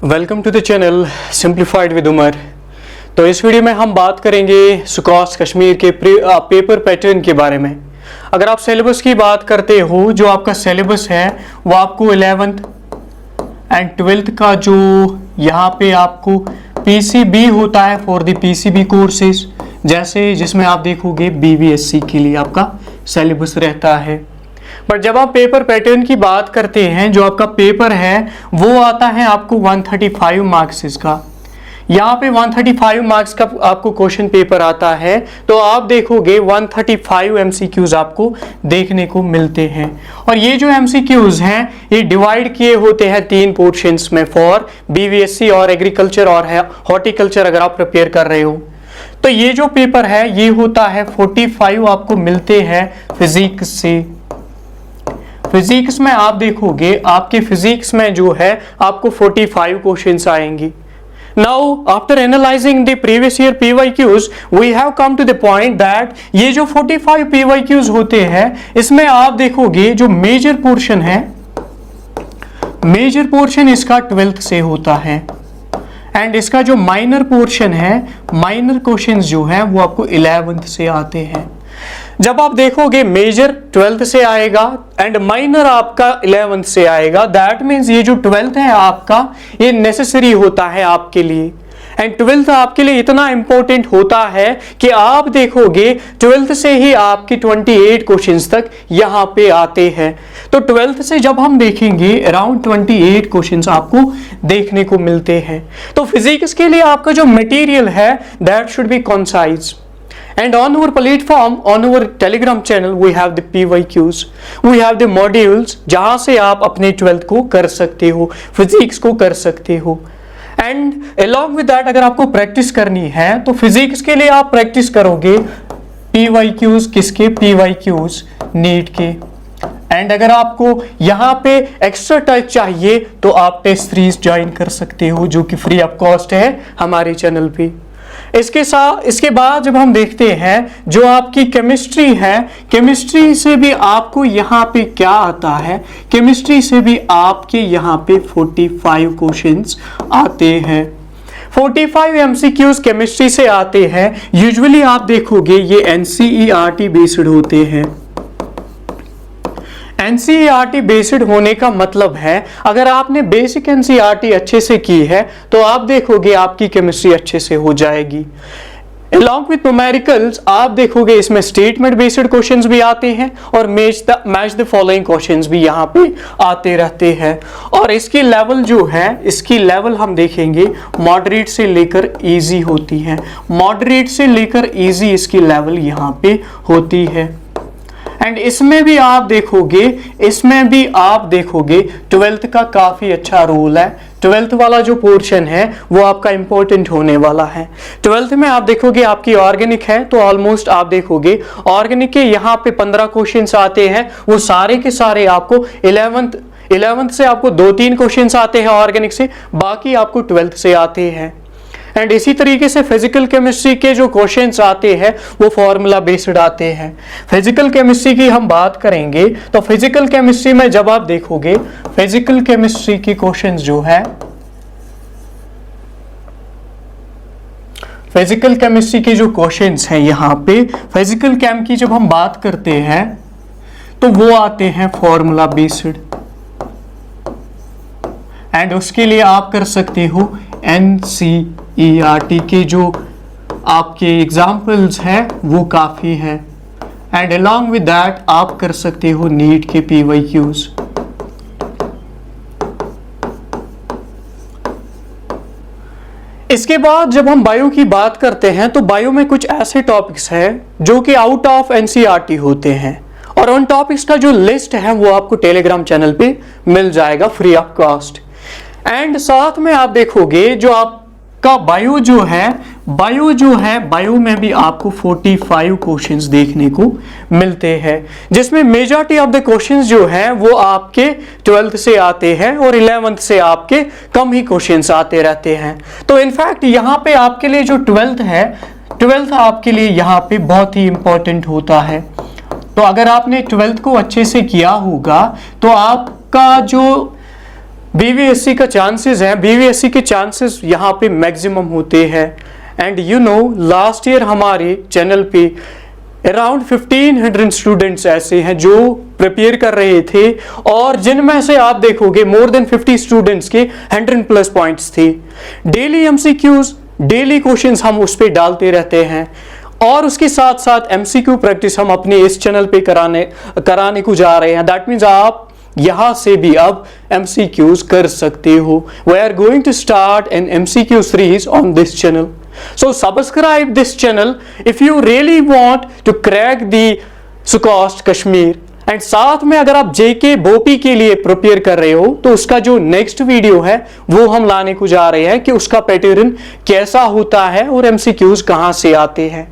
Welcome to the channel simplified with Umar. तो इस video में हम बात करेंगे सुकॉस कश्मीर के पेपर पैटर्न के बारे में। अगर आप सिलेबस की बात करते हो, जो आपका सिलेबस है वो आपको 11th एंड 12th का जो यहाँ पे आपको पीसीबी होता है फॉर द पीसीबी कोर्सेज, जैसे जिसमें आप देखोगे बीबीएससी के लिए आपका सिलेबस रहता है। पर जब आप पेपर पैटर्न की बात करते हैं, जो आपका पेपर है वो आता है आपको 135 मार्क्स का। यहाँ पे 135 मार्क्स का आपको क्वेश्चन पेपर आता है, तो आप देखोगे 135 एमसीक्यूज आपको देखने को मिलते हैं। और ये जो एमसीक्यूज हैं ये डिवाइड किए होते हैं 3 पोर्शंस में, फॉर बीवीएससी और एग्रीकल्चर और हॉर्टिकल्चर अगर आप प्रिपेयर कर रहे हो। तो ये जो पेपर है ये होता है 45 आपको मिलते हैं फिजिक्स से। फिजिक्स में आप देखोगे आपके फिजिक्स में जो है आपको 45 क्वेश्चंस आएंगी। Now after analysing the previous year PYQs we have come to the point that ये जो 45 पीवाईक्यूज होते हैं इसमें आप देखोगे जो मेजर पोर्शन है, मेजर पोर्शन इसका 12th से होता है एंड इसका जो माइनर पोर्शन है, माइनर क्वेश्चंस जो है वो आपको 11th से आते हैं। जब आप देखोगे मेजर 12th से आएगा एंड माइनर आपका 11th से आएगा, दैट मीन्स ये जो 12th है आपका ये नेसेसरी होता है आपके लिए। एंड 12th आपके लिए इतना इंपॉर्टेंट होता है कि आप देखोगे 12th से ही आपके 28 क्वेश्चंस तक यहाँ पे आते हैं। तो 12th से जब हम देखेंगे अराउंड 28 क्वेश्चंस आपको देखने को मिलते हैं। तो फिजिक्स के लिए आपका जो मटेरियल है that should be concise. And on our platform, on our Telegram channel, we have the PYQs, we have the modules जहाँ से आप अपने 12th को कर सकते हो, फिजिक्स को कर सकते हो। एंड along with that अगर आपको प्रैक्टिस करनी है तो फिजिक्स के लिए आप प्रैक्टिस करोगे PYQs, किसके PYQs नीट के। एंड अगर आपको यहाँ पे एक्स्ट्रा टच चाहिए तो आप टेस्ट सीरीज ज्वाइन कर सकते हो, जो कि फ्री ऑफ कॉस्ट है हमारे चैनल पे। इसके बाद जब हम देखते हैं जो आपकी केमिस्ट्री है, केमिस्ट्री से भी आपको यहाँ पे क्या आता है, केमिस्ट्री से भी आपके यहाँ पे 45 क्वेश्चंस आते हैं। 45 एमसीक्यूज केमिस्ट्री से आते हैं। यूजुअली आप देखोगे ये एनसीईआरटी बेस्ड होते हैं। एनसीईआरटी बेस्ड होने का मतलब है अगर आपने बेसिक एनसीईआरटी अच्छे से की है तो आप देखोगे आपकी केमिस्ट्री अच्छे से हो जाएगी। Along with न्यूमेरिकल्स आप देखोगे इसमें स्टेटमेंट बेस्ड क्वेश्चंस भी आते हैं और मैच द फॉलोइंग क्वेश्चंस भी यहाँ पे आते रहते हैं। और इसकी लेवल जो है, इसकी लेवल हम देखेंगे मॉडरेट से लेकर इजी होती है। मॉडरेट से लेकर इजी इसकी लेवल यहाँ पे होती है। एंड इसमें भी आप देखोगे, इसमें भी आप देखोगे 12th का काफी अच्छा रोल है। 12th वाला जो पोर्शन है वो आपका इंपॉर्टेंट होने वाला है। 12th में आप देखोगे आपकी ऑर्गेनिक है तो ऑलमोस्ट आप देखोगे ऑर्गेनिक के यहाँ पे 15 क्वेश्चंस आते हैं, वो सारे के सारे आपको 11th से आपको 2-3 क्वेश्चंस आते हैं ऑर्गेनिक से, बाकी आपको 12th से आते हैं। एंड इसी तरीके से फिजिकल केमिस्ट्री के जो क्वेश्चंस आते हैं वो फॉर्मूला बेस्ड आते हैं। फिजिकल केमिस्ट्री की हम बात करेंगे तो फिजिकल केमिस्ट्री में जब आप देखोगे फिजिकल केमिस्ट्री के क्वेश्चंस जो है, फिजिकल केमिस्ट्री के जो क्वेश्चंस हैं यहाँ पे फिजिकल केम की जब हम बात करते हैं तो वो आते हैं फॉर्मूला बेस्ड। एंड उसके लिए आप कर सकते हो एनसीईआरटी के जो आपके एग्जाम्पल्स हैं वो काफ़ी हैं। एंड अलॉन्ग विद दैट आप कर सकते हो नीट के पीवाईक्यूज। इसके बाद जब हम बायो की बात करते हैं तो बायो में कुछ ऐसे टॉपिक्स हैं जो कि आउट ऑफ एनसीईआरटी होते हैं और उन टॉपिक्स का जो लिस्ट है वो आपको टेलीग्राम चैनल पे मिल जाएगा फ्री ऑफ कॉस्ट। एंड साथ में आप देखोगे जो आपका बायो जो है, बायो में भी आपको 45 क्वेश्चंस देखने को मिलते हैं, जिसमें मेजॉरिटी ऑफ द क्वेश्चंस जो है वो आपके 12th से आते हैं और 11th से आपके कम ही क्वेश्चंस आते रहते हैं। तो इनफैक्ट यहाँ पे आपके लिए जो 12th है, 12th आपके लिए यहाँ पे बहुत ही इंपॉर्टेंट होता है। तो अगर आपने 12th को अच्छे से किया होगा तो आपका जो बीवीएससी का चांसेस है, बीवीएससी के चांसेस यहाँ पे मैक्सिमम होते हैं। And you know last year हमारे चैनल पे अराउंड 1500 स्टूडेंट्स ऐसे हैं जो प्रिपेयर कर रहे थे, और जिनमें से आप देखोगे मोर देन 50 स्टूडेंट्स के 100+ पॉइंट्स थे। डेली एमसीक्यूज, डेली क्वेश्चंस हम उस पे डालते रहते हैं, और उसके साथ साथ एमसीक्यू प्रैक्टिस हम अपने इस चैनल पे कराने को जा रहे हैं। दैट मीन्स आप यहां से भी अब MCQs कर सकते हो। We are going to start an MCQ series on this channel. So subscribe this channel if you really want to crack the SUCOST Kashmir. And साथ में अगर आप JK BOPI के लिए प्रिपेयर कर रहे हो तो उसका जो नेक्स्ट वीडियो है वो हम लाने को जा रहे हैं कि उसका पैटर्न कैसा होता है और MCQs कहां से आते हैं।